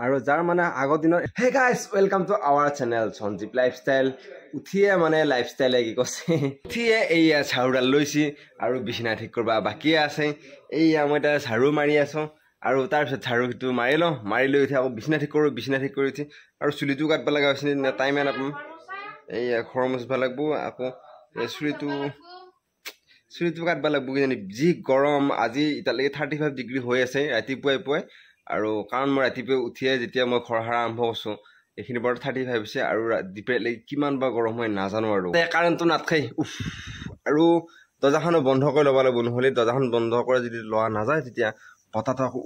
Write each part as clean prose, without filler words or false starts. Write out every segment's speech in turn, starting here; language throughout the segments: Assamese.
আৰু যাৰ মানে আগৰ দিনৰ hey guys welcome to our channel Sanjeev lifestyle উঠিয়ে মানে লাইফষ্টাইলে কি কৈছে উঠিয়ে এইয়া ঝাৰুডাল লৈছি আৰু বিছনা ঠিক কৰিব বাকী আছে এইয়া মই এটা ঝাৰু মাৰি আছো আৰু তাৰপিছত ঝাৰুটো মাৰি লওঁ মাৰি লৈ উঠি আকৌ বিছনা ঠিক কৰোঁ বিছনা ঠিক কৰি উঠি আৰু চুলিটো কাটব লগা হৈছে টাইমে নাপাম এইয়া ঘৰ মুচিব লাগিব আকৌ চুলিটো কাটব লাগিব কিজানি যি গৰম আজি এতিয়ালৈকে 35 ডিগ্ৰী হৈ আছে ৰাতিপুৱাই পুৱাই আৰু কাৰণ মই ৰাতিপুৱাই উঠিয়ে যেতিয়া মই ঘৰ সাৰা আৰম্ভ কৰিছোঁ এইখিনি বাৰু 35 হৈছে আৰু দুপৰীয়ালৈকে কিমান বা গৰম হয় নাজানো আৰু কাৰেণ্টটো নাথাকে উফ আৰু দৰ্জাখনো বন্ধ কৰি ল'ব লাগিব নহ'লে দৰ্জাখন বন্ধ কৰি যদি লোৱা নাযায় তেতিয়া বতাহটো আকৌ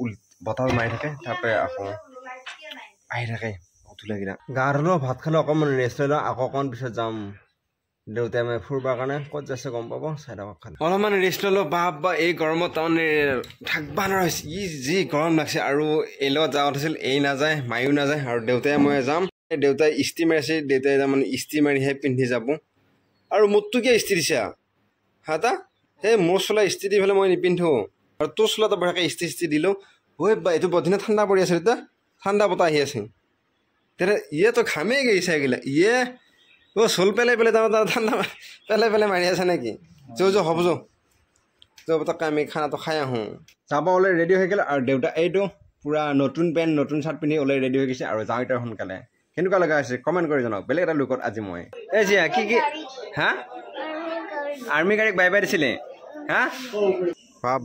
বতাহ মাৰি থাকে তাৰপৰা আকৌ আহি থাকে উঠিলেগিৰা গা ধুলো ভাত খালো অকণমান ৰেষ্ট লৈ লওঁ আকৌ অকণমান পিছত যাম দেউতাই মই ফুৰিবৰ কাৰণে ক'ত যাইছে গম পাব চাই থাকক খালি অলপমান ৰেষ্ট ল'লোঁ বাপ বা এই গৰমত তাৰমানে থাকিব নোৱাৰা হৈছে যি গৰম লাগছে আৰু এই লগত যাওঁত আছিল এই নাযায় মায়ো নাযায় আৰু দেউতাই মই যাম দেউতাই ইস্ত্ৰি মাৰিছে দেউতাই তাৰমানে ইস্ত্ৰি মাৰিহে পিন্ধি যাব আৰু মোৰটো কিয় ইস্ত্ৰি দিছে হা তা সেই মোৰ চোলা ইস্ত্ৰি দি পেলাই মই নিপিন্ধো আৰু তোৰ চোলাটো বঢ়িয়াকৈ ইস্ত্ৰি দিলোঁ ঐ বা এইটো বদিনা ঠাণ্ডা পৰি আছে তেতিয়া ঠাণ্ডা বতাহ আহি আছে তেতিয়া ইয়েতো ঘামেই গৈছে এইগিলা ইয়ে চোল পেলাই তাৰমানে ঠাণ্ডা পেলাই মাৰি আছে নেকি হ'ব পতককৈ আমি খানাটো খাই আহোঁ যাব ওলাই ৰেডি হৈ গ'ল আৰু দেউতা এইটো পূৰা নতুন পেণ্ট নতুন চাৰ্ট পিন্ধি ওলাই ৰেডি হৈ গৈছে আৰু যাওঁ এতিয়া সোনকালে কেনেকুৱা লগা হৈছে কমেণ্ট কৰি জনাওক বেলেগ এটা লুকত আজি মই এই জিয়া কি হা আৰ্মি গাড়ীক বাই বাই দিছিলে হা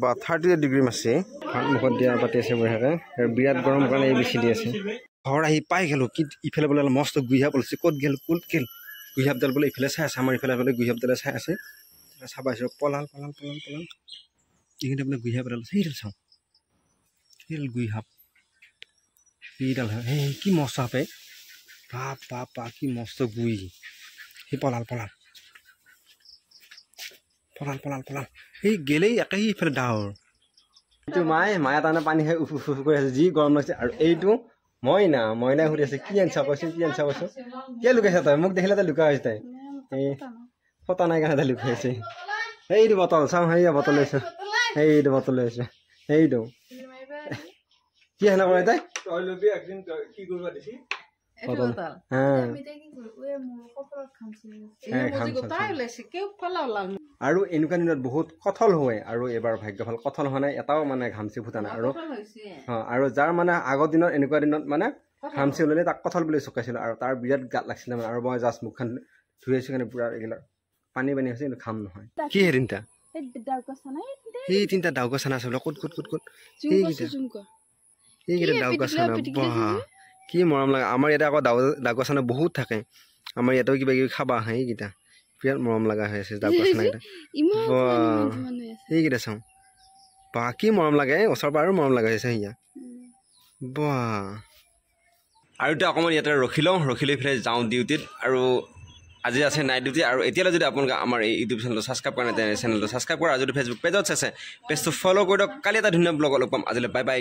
বা 38 ডিগ্ৰী মাৰিছে মুখত দিয়া পাতি আছে বঢ়িয়াকৈ আৰু বিৰাট গৰম কাৰণে এই বেছি দি আছে ঘৰ আহি পাই গ'লোঁ কি ইফালে বোলে মস্ত গুইহাব ওলাইছে ক'ত গ'ল গুইহাবডাল বোলে ইফালে চাই আছে আমাৰ ইফালে বোলে গুইহাবডালে চাই আছে চাব আহিছোঁ পলাল এইখিনি বোলে গুইহাবডাল সেইডাল চাওঁ সেইডাল গুইহাব সেইডাল সেই কি মস্ত সাপে বাপ কি মস্ত গুই সেই পলাল সেই গেলেই একে ইফালে ডাৱৰ এইটো মায়ে তাৰমানে পানী খাই উফ কৰি আছে যি গৰম লাগিছে আৰু এইটো মইনাই সুধি আছে কি আনিছা কৈছোঁ কিয় লুকাইছা তই মোক দেখিলে তই লুকা হৈছে তাই এই ফটা নাই কাৰণে তাই লুকাইছে সেইটো বটল চাওঁ সেয়া বটল লৈছোঁ সেইটো বটল লৈ আছোঁ সেইটো কি সেনে কৰে তাই আৰু এনেকুৱা দিনত বহুত কঠল হয় আৰু এইবাৰ ভাগ্য ভাল কঠল হোৱা নাই এটাও মানে ঘামচি ফুটা নাই আৰু যাৰ মানে আগৰ দিনত এনেকুৱা দিনত মানে ঘামচি ওলালে তাক কঠল বুলি চকাইছিলোঁ আৰু তাৰ বিৰাট গাত লাগিছিলে মানে আৰু মই জাষ্ট মুখখন ধুই আছোঁ কাৰণে পুৰা এইবিলাক পানী হৈছে কিন্তু ঘাম নহয় কি সেই তিনিটা ডাউকা চানা আছে বোলে ক'ত সেইকেইটা ডাউকা চানা কি মৰম লাগে আমাৰ ইয়াতে আকৌ ডাউকা চানা বহুত থাকে আমাৰ ইয়াতেও কিবা কিবি খাবা আহে এইকেইটা বিৰাট মৰম লগা হৈ আছে ডাউকা চানাকেইটা সেইকেইটা চাওঁ বা কি মৰম লাগে ওচৰৰ পৰা আৰু মৰম লগা হৈছে সেয়া বা আৰু এতিয়া অকণমান ইয়াতে ৰখি লৈ পেলাই যাওঁ ডিউটিত আৰু আজি আছে নাইট ডিউটি আৰু এতিয়ালৈ যদি আপোনালোকে আমাৰ এই ইউটিউব চেনেলটো ছাবস্ক্ৰাইব কৰা নাই চেনেলটো ছাবস্ক্ৰাইব কৰা আৰু যদি ফেচবুক পেজত চাইছে পেজটো ফ'ল' কৰি দিয়ক কালি এটা ধুনীয়া ব্লগ লগ পাম আজিলৈ বাই